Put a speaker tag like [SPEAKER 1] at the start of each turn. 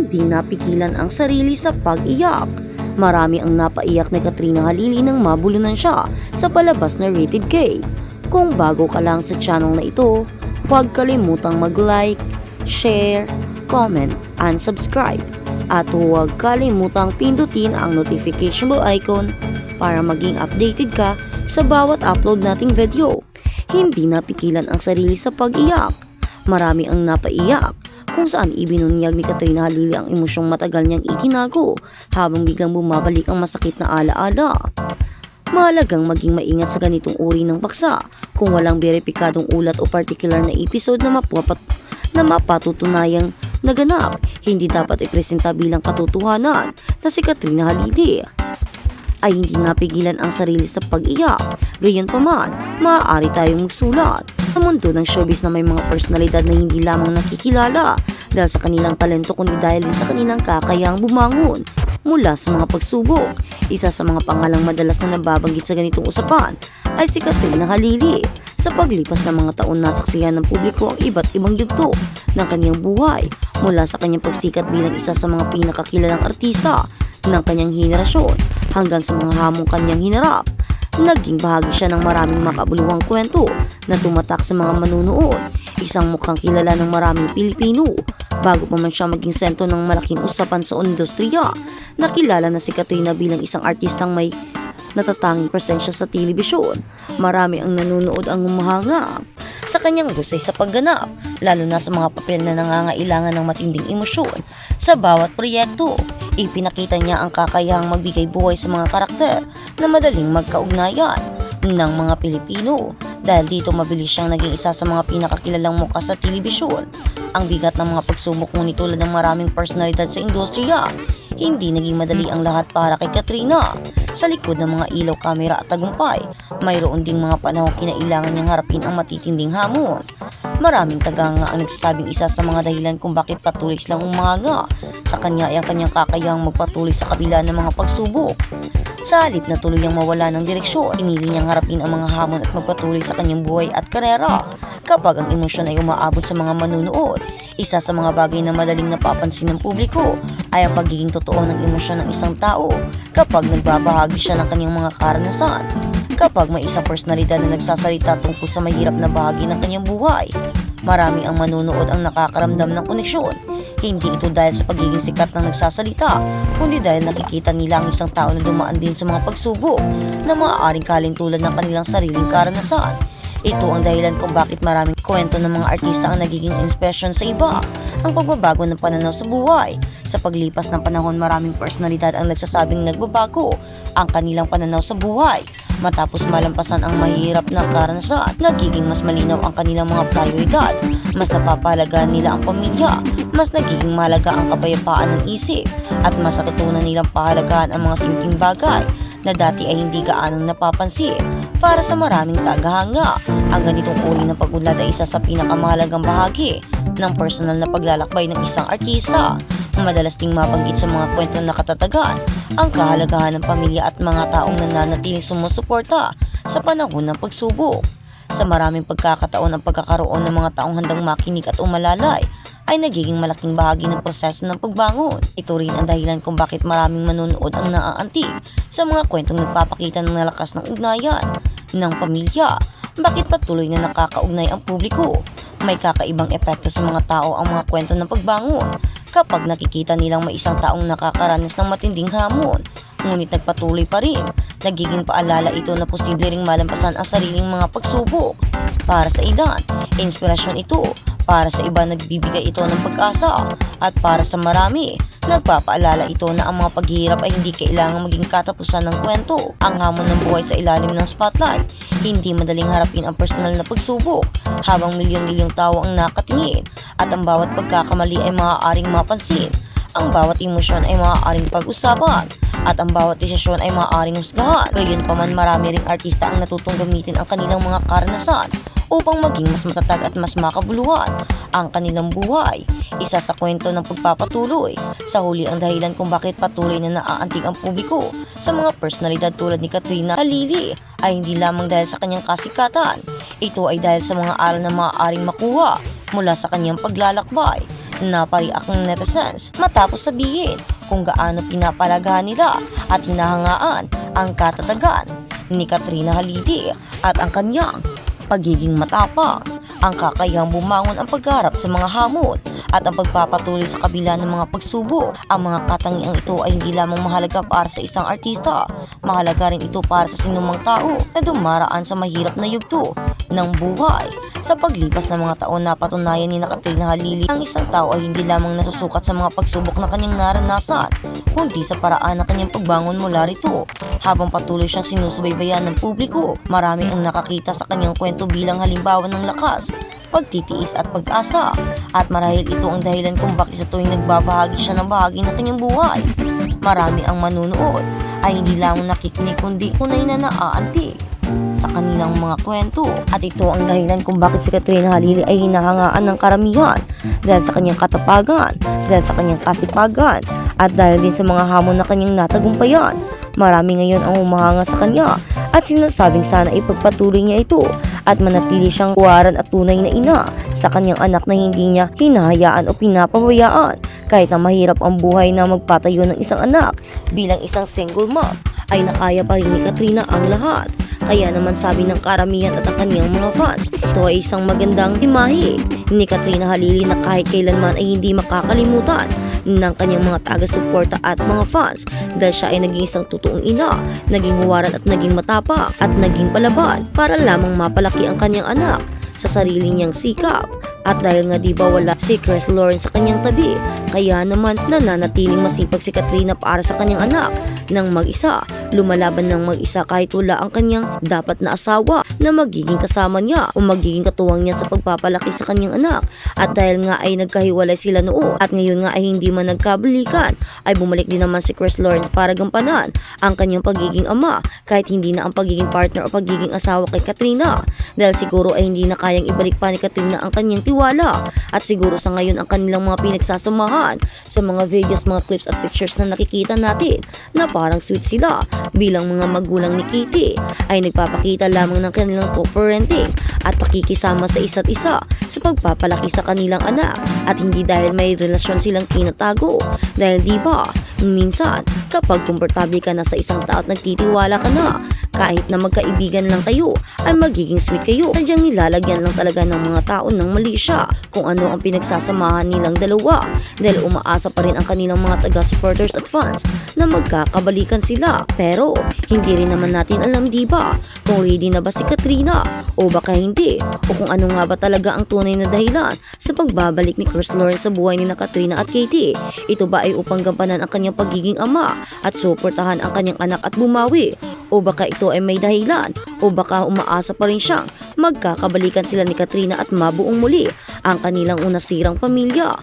[SPEAKER 1] Hindi napigilan ang sarili sa pag-iyak. Marami ang napaiyak ni Katrina Halili nang mabulunan siya sa palabas na Rated K. Kung bago ka lang sa channel na ito, huwag kalimutang mag-like, share, comment, and subscribe. At huwag kalimutang pindutin ang notification bell icon para maging updated ka sa bawat upload nating video. Hindi napigilan ang sarili sa pag-iyak. Marami ang napaiyak kung saan ibinunyag ni Katrina Halili ang emosyong matagal niyang itinago habang biglang bumabalik ang masakit na alaala. Mahalagang maging maingat sa ganitong uri ng paksa kung walang beripikadong ulat o particular na episode na mapatutunayang naganap. Hindi dapat ipresenta bilang katotohanan na si Katrina Halili ay hindi napigilan ang sarili sa pag-iyak. Gayunpaman, maaari tayong magsulat sa mundo ng showbiz na may mga personalidad na hindi lamang nakikilala dahil sa kanilang talento kundi dahil din sa kanilang kakayahang bumangon mula sa mga pagsubok. Isa sa mga pangalang madalas na nababanggit sa ganitong usapan ay si Katrina Halili. Sa paglipas ng mga taon nasaksihan ng publiko ang iba't ibang yugto ng kanyang buhay mula sa kanyang pagsikat bilang isa sa mga pinakakilalang artista ng kanyang henerasyon hanggang sa mga hamong kanyang hinarap. Naging bahagi siya ng maraming makabuluhang kwento na tumatak sa mga manunood. Isang mukhang kilala ng maraming Pilipino bago pa man siya maging sentro ng malaking usapan sa industriya. Nakilala na si Katrina bilang isang artistang may natatanging presensya sa telebisyon. Marami ang nanonood ang humahanga sa kanyang husay sa pagganap, lalo na sa mga papel na nangangailangan ng matinding emosyon. Sa bawat proyekto, ipinakita niya ang kakayahang magbigay buhay sa mga karakter na madaling magkaugnayan ng mga Pilipino. Dahil dito mabilis siyang naging isa sa mga pinakakilalang mukha sa telebisyon. Ang bigat ng mga pagsubok ngunit tulad ng maraming personalidad sa industriya, hindi naging madali ang lahat para kay Katrina. Sa likod ng mga ilaw, kamera at tagumpay, mayroon ding mga panahong kinailangan niyang harapin ang matitinding hamon. Maraming tagahanga ang nagsasabing isa sa mga dahilan kung bakit patuloy silang umanga sa kanya ay ang kanyang kakayahang magpatuloy sa kabila ng mga pagsubok. Sa halip na tuluyang mawala ng direksyon, pinili niyang harapin ang mga hamon at magpatuloy sa kanyang buhay at karera. Kapag ang emosyon ay umaabot sa mga manunood, isa sa mga bagay na madaling napapansin ng publiko ay ang pagiging totoo ng emosyon ng isang tao kapag nagbabahagi siya ng kanyang mga karanasan. Kapag may isang personalidad na nagsasalita tungkol sa mahirap na bahagi ng kanyang buhay, marami ang manunood ang nakakaramdam ng koneksyon. Hindi ito dahil sa pagiging sikat ng nagsasalita, kundi dahil nakikita nila ang isang tao na dumaan din sa mga pagsubok na maaaring kalintulad ng kanilang sariling karanasan. Ito ang dahilan kung bakit maraming kwento ng mga artista ang nagiging inspirasyon sa iba. Ang pagbabago ng pananaw sa buhay. Sa paglipas ng panahon, maraming personalidad ang nagsasabing nagbabago ang kanilang pananaw sa buhay. Matapos malampasan ang mahirap na karanasan, nagiging mas malinaw ang kanilang mga prioridad. Mas napapahalagaan nila ang pamilya, mas nagiging mahalaga ang kapayapaan ng isip, at mas natutunan nilang pahalagahan ang mga simpleng bagay na dati ay hindi gaanong napapansin. Para sa maraming tagahanga, ang ganitong uri ng pag-unlad ay isa sa pinakamahalagang bahagi ng personal na paglalakbay ng isang artista. Madalas ding mabanggit sa mga kwento na katatagan ang kahalagahan ng pamilya at mga taong nananatiling sumusuporta sa panahon ng pagsubok. Sa maraming pagkakataon, ang pagkakaroon ng mga taong handang makinig at umalalay ay nagiging malaking bahagi ng proseso ng pagbangon. Ito rin ang dahilan kung bakit maraming manunood ang naaantig sa mga kwentong nagpapakita ng lakas ng ugnayan ng pamilya. Bakit patuloy na nakakaugnay ang publiko? May kakaibang epekto sa mga tao ang mga kwento ng pagbangon kapag nakikita nilang may isang taong nakakaranas ng matinding hamon, ngunit nagpatuloy pa rin. Nagiging paalala ito na posible ring malampasan ang sariling mga pagsubok. Para sa ilan, inspirasyon ito. Para sa iba, nagbibigay ito ng pag-asa. At para sa marami, nagpapaalala ito na ang mga paghihirap ay hindi kailangang maging katapusan ng kwento. Ang hamon ng buhay sa ilalim ng spotlight, hindi madaling harapin ang personal na pagsubok habang milyon-milyong tao ang nakatingin, at ang bawat pagkakamali ay maaaring mapansin. Ang bawat emosyon ay maaaring pag-usapan, at ang bawat desisyon ay maaaring husgahan. Gayunpaman, marami ring artista ang natutong gamitin ang kanilang mga karanasan upang maging mas matatag at mas makabuluhan ang kanilang buhay. Isa sa kwento ng pagpapatuloy. Sa huli, ang dahilan kung bakit patuloy na naaantig ang publiko sa mga personalidad tulad ni Katrina Halili ay hindi lamang dahil sa kanyang kasikatan. Ito ay dahil sa mga aral na maaaring makuha mula sa kanyang paglalakbay. Napariak ng netizens matapos sabihin kung gaano pinapalagahan nila at hinahangaan ang katatagan ni Katrina Halili at ang kanyang pagiging matapang, ang kakayahang bumangon ang pagharap sa mga hamon at ang pagpapatuloy sa kabila ng mga pagsubok. Ang mga katangiang ito ay hindi lamang mahalaga para sa isang artista, mahalaga rin ito para sa sinumang tao na dumaraan sa mahirap na yugto ng buhay. Sa paglipas ng mga taon, napatunayan ni Katrina Halili ang isang tao ay hindi lamang nasusukat sa mga pagsubok na kanyang naranasan, kundi sa paraan ng kanyang pagbangon mula rito. Habang patuloy siyang sinusubaybayan ng publiko, marami ang nakakita sa kanyang kwento bilang halimbawa ng lakas, pagtitiis at pag-asa. At marahil ito ang dahilan kung bakit sa tuwing nagbabahagi siya ng bahagi ng kanyang buhay, marami ang manunood ay hindi lamang nakikinig kundi tunay na naaantig sa kanilang mga kwento. At ito ang dahilan kung bakit si Katrina Halili ay hinahangaan ng karamihan dahil sa kanyang katapagan, dahil sa kanyang kasipagan, at dahil din sa mga hamon na kanyang natagumpayan. Marami ngayon ang humahanga sa kanya at sinasabing sana ipagpatuloy niya ito at manatili siyang kuwaran at tunay na ina sa kanyang anak na hindi niya hinahayaan o pinapabayaan. Kahit na mahirap ang buhay na magpatayo ng isang anak, bilang isang single mom ay nakaya pa rin ni Katrina ang lahat. Kaya naman sabi ng karamihan at ang kanyang mga fans, ito ay isang magandang imahe ni Katrina Halili na kahit kailanman ay hindi makakalimutan ng kanyang mga taga-suporta at mga fans dahil siya ay naging isang totoong ina, naging huwaran at naging matapang at naging palaban para lamang mapalaki ang kanyang anak sa sarili niyang sikap. At dahil nga di ba wala si Chris Lawrence sa kanyang tabi, kaya naman nananatiling masipag si Katrina para sa kanyang anak ng mag-isa, lumalaban ng mag-isa kahit wala ang kanyang dapat na asawa na magiging kasama niya o magiging katuwang niya sa pagpapalaki sa kanyang anak. At dahil nga ay nagkahiwalay sila noon at ngayon nga ay hindi man nagkabalikan, ay bumalik din naman si Chris Lawrence para gampanan ang kanyang pagiging ama kahit hindi na ang pagiging partner o pagiging asawa kay Katrina, dahil siguro ay hindi na kayang ibalik pa ni Katrina ang kanyang tiwala. At siguro sa ngayon ang kanilang mga pinagsasamahan sa mga videos, mga clips at pictures na nakikita natin na parang sweet sila bilang mga magulang ni Katie ay nagpapakita lamang ng kanilang co-parenting at pakikisama sa isa't isa sa pagpapalaki sa kanilang anak, at hindi dahil may relasyon silang tinatago. Dahil di ba minsan kapag komportable ka na sa isang tao at nagtitiwala ka na, kahit na magkaibigan lang kayo ay magiging sweet kayo. Sadyang nilalagyan lang talaga ng mga tao ng mali siya kung ano ang pinagsasamahan nilang dalawa, dahil umaasa pa rin ang kanilang mga taga-supporters at fans na magkakabalikan sila. Pero hindi rin naman natin alam, di ba, kung ready na ba si Katrina o baka hindi, o kung ano nga ba talaga ang tunay na dahilan sa pagbabalik ni Chris Lawrence sa buhay ni Katrina at Katie. Ito ba ay upang gampanan ang kanyang pagiging ama at suportahan ang kanyang anak at bumawi, o baka ito ay may dahilan, o baka umaasa pa rin siyang magkakabalikan sila ni Katrina at mabuong muli ang kanilang unasirang pamilya.